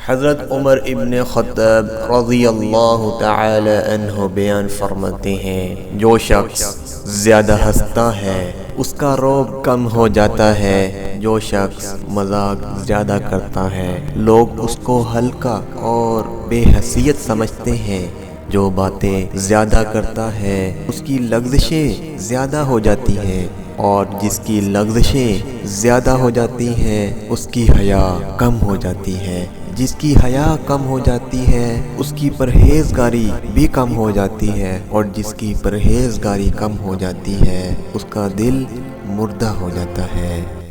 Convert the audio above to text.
हज़रत उमर इब्न ख़त्ताब रज़ियल्लाहु तआला अन्हु बयान फरमाते हैं, जो शख्स ज़्यादा हंसता है उसका रोब कम हो जाता है। जो शख्स मजाक ज़्यादा करता है लोग उसको हल्का और बेहैसियत समझते हैं। जो बातें ज़्यादा करता है उसकी लग़ज़िशें ज़्यादा हो जाती हैं, और जिसकी लग़ज़िशें ज़्यादा हो जाती हैं उसकी हया कम हो जाती है। जिसकी हया कम हो जाती है उसकी परहेज़गारी भी कम हो जाती है, और जिसकी परहेज़गारी कम हो जाती है उसका दिल मुर्दा हो जाता है।